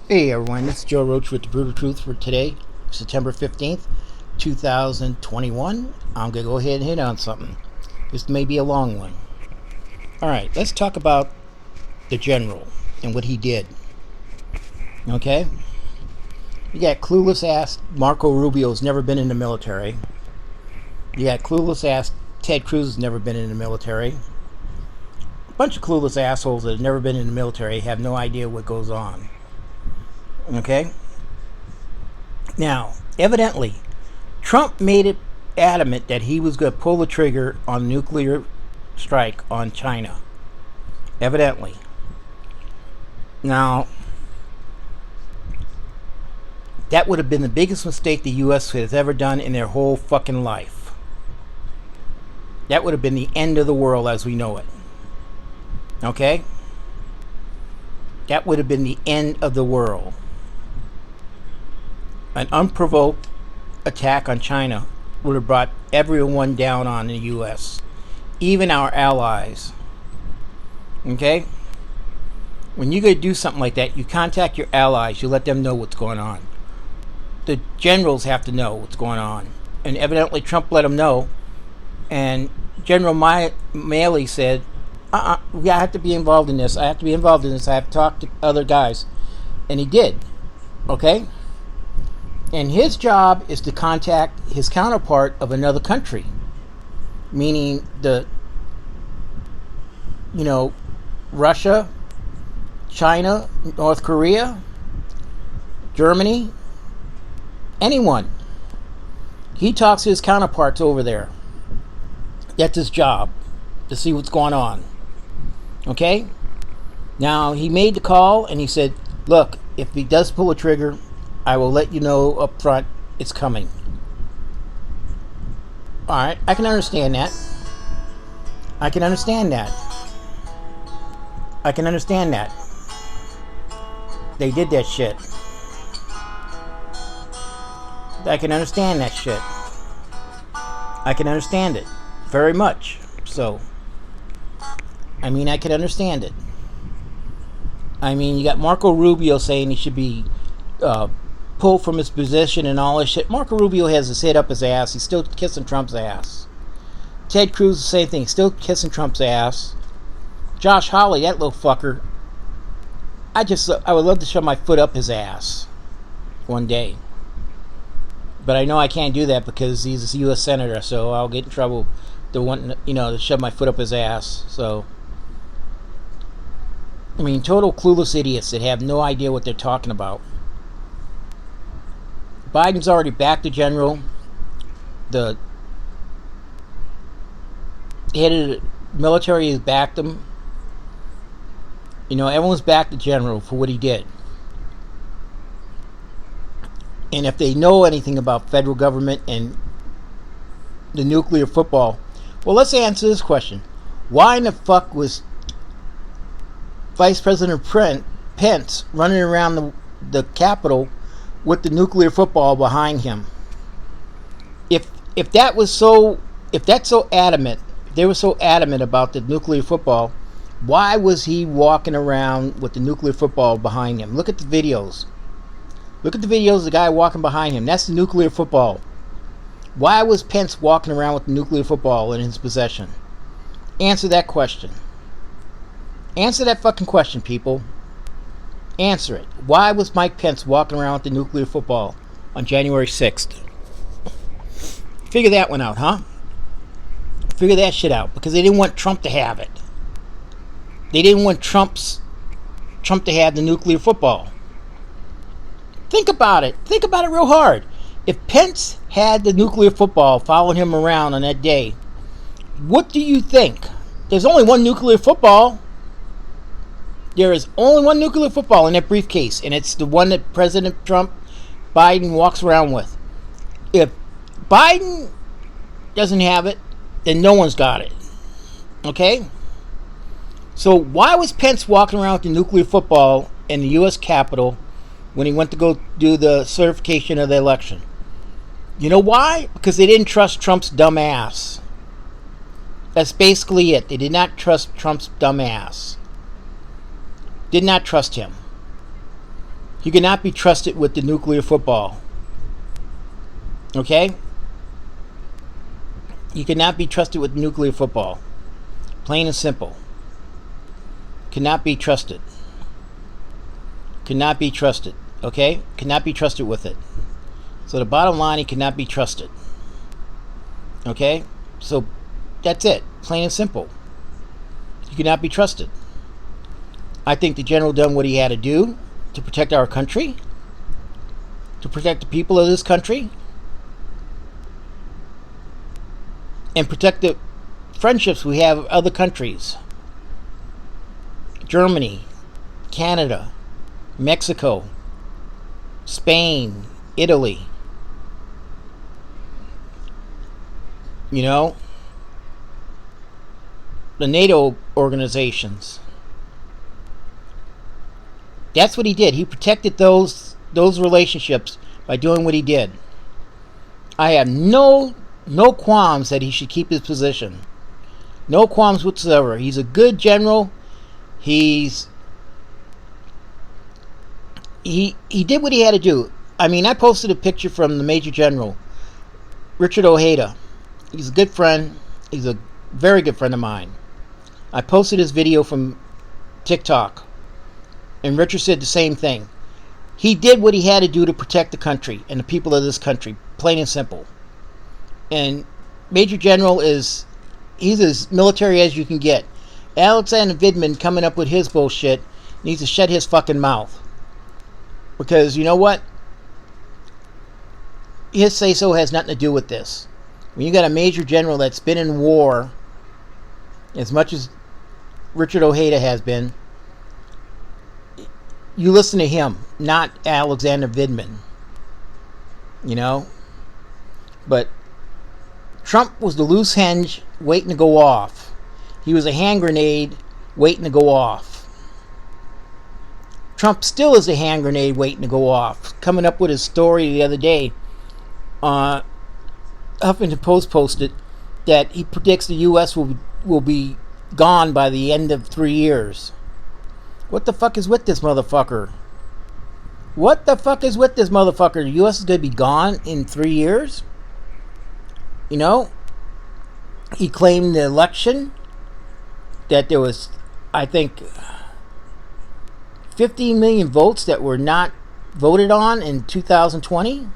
Hey everyone, this is Joe Roach with the Brutal Truth for today, September 15th, 2021. I'm going to go ahead and hit on something. This may be a long one. Alright, let's talk about the general and what he did. Okay? You got clueless ass Marco Rubio's never been in the military. You got clueless ass Ted Cruz has never been in the military. A bunch of clueless assholes that have never been in the military have no idea what goes on. Okay? Now, evidently, Trump made it adamant that he was going to pull the trigger on nuclear strike on China. Evidently. Now, that would have been the biggest mistake the U.S. has ever done in their whole fucking life. That would have been the end of the world as we know it. Okay? That would have been the end of the world. An unprovoked attack on China would have brought everyone down on the U.S., even our allies. Okay? When you go to do something like that, you contact your allies, you let them know what's going on. The generals have to know what's going on. And evidently Trump let them know. And General Milley said, I have to be involved in this. I have to be involved in this. I have to talk to other guys. And he did. Okay? And his job is to contact his counterpart of another country. Meaning Russia, China, North Korea, Germany, anyone. He talks to his counterparts over there. That's his job, to see what's going on. Okay? Now, he made the call and he said, look, if he does pull a trigger, I will let you know up front it's coming. Alright, I can understand that. I can understand that. I can understand that. They did that shit. I can understand that shit. I can understand it very much. So, I mean, I can understand it. I mean, you got Marco Rubio saying he should be pulled from his position and all this shit. Marco Rubio has his head up his ass. He's still kissing Trump's ass. Ted Cruz, the same thing. Still kissing Trump's ass. Josh Hawley, that little fucker. I would love to shove my foot up his ass one day. But I know I can't do that because he's a U.S. Senator, so I'll get in trouble to shove my foot up his ass. So, I mean, total clueless idiots that have no idea what they're talking about. Biden's already backed the general. The head of the military has backed him. Everyone's backed the general for what he did. And if they know anything about federal government and the nuclear football, well, let's answer this question. Why in the fuck was Vice President Pence running around the Capitol with the nuclear football behind him? If that's so adamant, they were so adamant about the nuclear football, why was he walking around with the nuclear football behind him? Look at the videos. Look at the videos of the guy walking behind him. That's the nuclear football. Why was Pence walking around with the nuclear football in his possession? Answer that question. Answer that fucking question, people. Answer it. Why was Mike Pence walking around with the nuclear football on January 6th? Figure that one out, huh? Figure that shit out. Because they didn't want Trump to have it. They didn't want Trump to have the nuclear football. Think about it. Think about it real hard. If Pence had the nuclear football following him around on that day, what do you think? There's only one nuclear football. There is only one nuclear football in that briefcase, and it's the one that President Biden walks around with. If Biden doesn't have it, then no one's got it. Okay? So why was Pence walking around with the nuclear football in the U.S. Capitol when he went to go do the certification of the election? You know why? Because they didn't trust Trump's dumb ass. That's basically it. They did not trust Trump's dumb ass. Did not trust him. He cannot be trusted with the nuclear football. Okay? He cannot be trusted with nuclear football. Plain and simple. Cannot be trusted. Cannot be trusted. Okay? Cannot be trusted with it. So the bottom line, he cannot be trusted. Okay? So that's it. Plain and simple. He cannot be trusted. I think the general done what he had to do to protect our country, to protect the people of this country, and protect the friendships we have with other countries. Germany, Canada, Mexico, Spain, Italy. You know, the NATO organizations. That's what he did. He protected those relationships by doing what he did. I have no qualms that he should keep his position. No qualms whatsoever. He's a good general. He did what he had to do. I mean, I posted a picture from the Major General, Richard Ojeda. He's a good friend. He's a very good friend of mine. I posted his video from TikTok. And Richard said the same thing. He did what he had to do to protect the country and the people of this country. Plain and simple. And Major General he's as military as you can get. Alexander Vidman coming up with his bullshit needs to shut his fucking mouth. Because you know what? His say-so has nothing to do with this. When you got a Major General that's been in war as much as Richard Ojeda has been, you listen to him, not Alexander Vidman. You know? But Trump was the loose hinge waiting to go off. He was a hand grenade waiting to go off. Trump still is a hand grenade waiting to go off. Coming up with his story the other day, Huffington Post posted that he predicts the U.S. will be gone by the end of 3 years. What the fuck is with this motherfucker? What the fuck is with this motherfucker? The U.S. is going to be gone in 3 years? You know? He claimed the election that there was, I think, 15 million votes that were not voted on in 2020.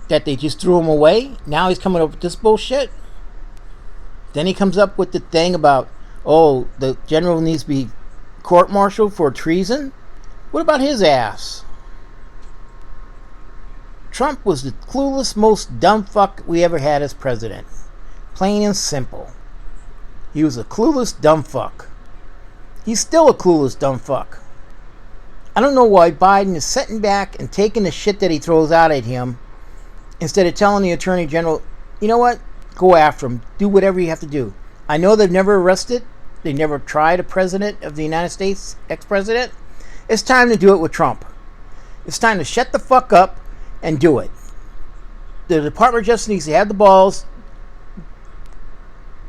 That they just threw them away. Now he's coming up with this bullshit. Then he comes up with the thing about, oh, the general needs to be court-martialed for treason. What about his ass? Trump was the clueless, most dumb fuck we ever had as president. Plain and simple. He was a clueless, dumb fuck. He's still a clueless, dumb fuck. I don't know why Biden is sitting back and taking the shit that he throws out at him instead of telling the Attorney General, you know what? Go after him. Do whatever you have to do. I know they've never arrested. They never tried a president of the United States, ex-president. It's time to do it with Trump. It's time to shut the fuck up and do it. The Department of Justice needs to have the balls.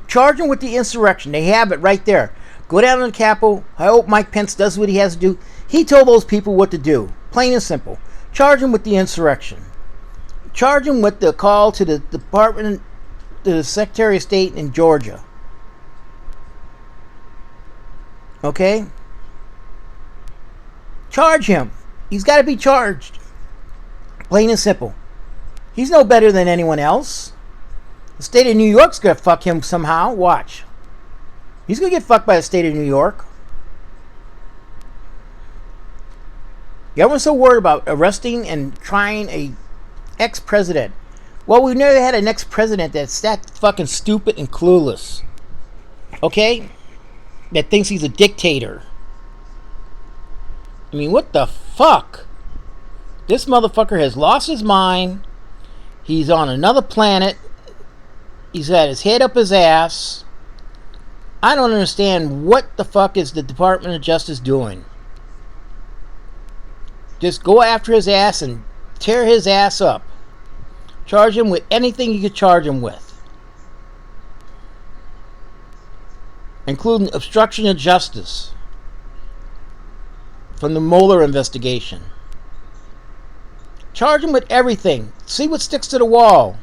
Charge him with the insurrection. They have it right there. Go down to the Capitol. I hope Mike Pence does what he has to do. He told those people what to do. Plain and simple. Charge him with the insurrection. Charge him with the call to the Department, to the Secretary of State in Georgia. Okay? Charge him. He's got to be charged. Plain and simple. He's no better than anyone else. The state of New York's going to fuck him somehow. Watch. He's going to get fucked by the state of New York. Everyone's so worried about arresting and trying a ex-president. Well, we've never had an ex-president that's that fucking stupid and clueless. Okay? That thinks he's a dictator. I mean, what the fuck? This motherfucker has lost his mind. He's on another planet. He's had his head up his ass. I don't understand what the fuck is the Department of Justice doing. Just go after his ass and tear his ass up. Charge him with anything you could charge him with. Including obstruction of justice. from the Mueller investigation. Charge him with everything. See what sticks to the wall.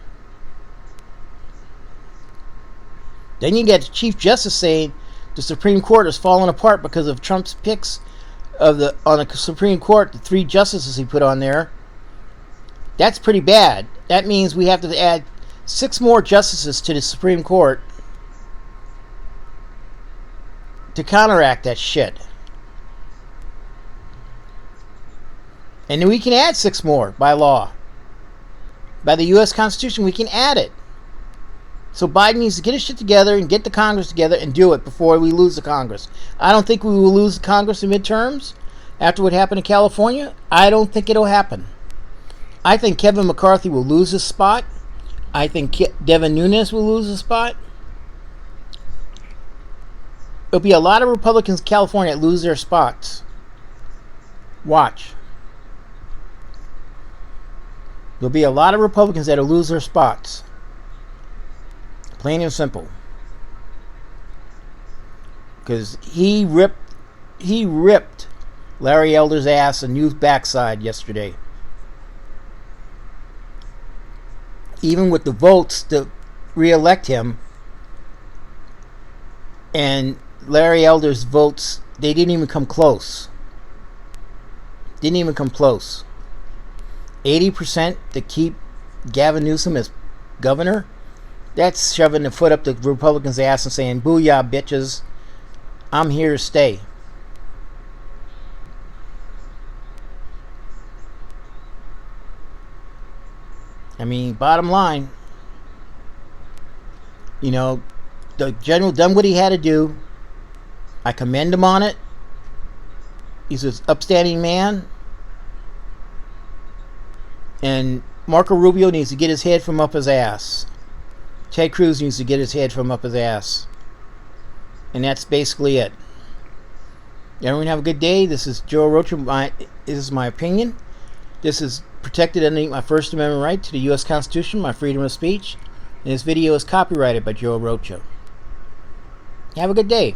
Then you get the Chief Justice saying the Supreme Court is falling apart because of Trump's picks on the Supreme Court, the 3 justices he put on there. That's pretty bad. That means we have to add 6 more justices to the Supreme Court to counteract that shit. And then we can add 6 more by law. By the U.S. Constitution, we can add it. So Biden needs to get his shit together and get the Congress together and do it before we lose the Congress. I don't think we will lose the Congress in midterms after what happened in California. I don't think it'll happen. I think Kevin McCarthy will lose his spot. I think Devin Nunes will lose his spot. There'll be a lot of Republicans in California that lose their spots. Watch. There'll be a lot of Republicans that'll lose their spots. Plain and simple. Because he ripped Larry Elder's ass a new backside yesterday. Even with the votes to re-elect him, and Larry Elder's votes, they didn't even come close. Didn't even come close. 80% to keep Gavin Newsom as governor. That's shoving the foot up the Republicans' ass and saying, "Booyah, bitches. I'm here to stay." I mean, bottom line, the general done what he had to do. I commend him on it. He's an upstanding man. And Marco Rubio needs to get his head from up his ass. Ted Cruz needs to get his head from up his ass. And that's basically it. Everyone have a good day. This is Joe Rocha. This is my opinion. This is protected underneath my First Amendment right to the U.S. Constitution, my freedom of speech. And this video is copyrighted by Joe Rocha. Have a good day.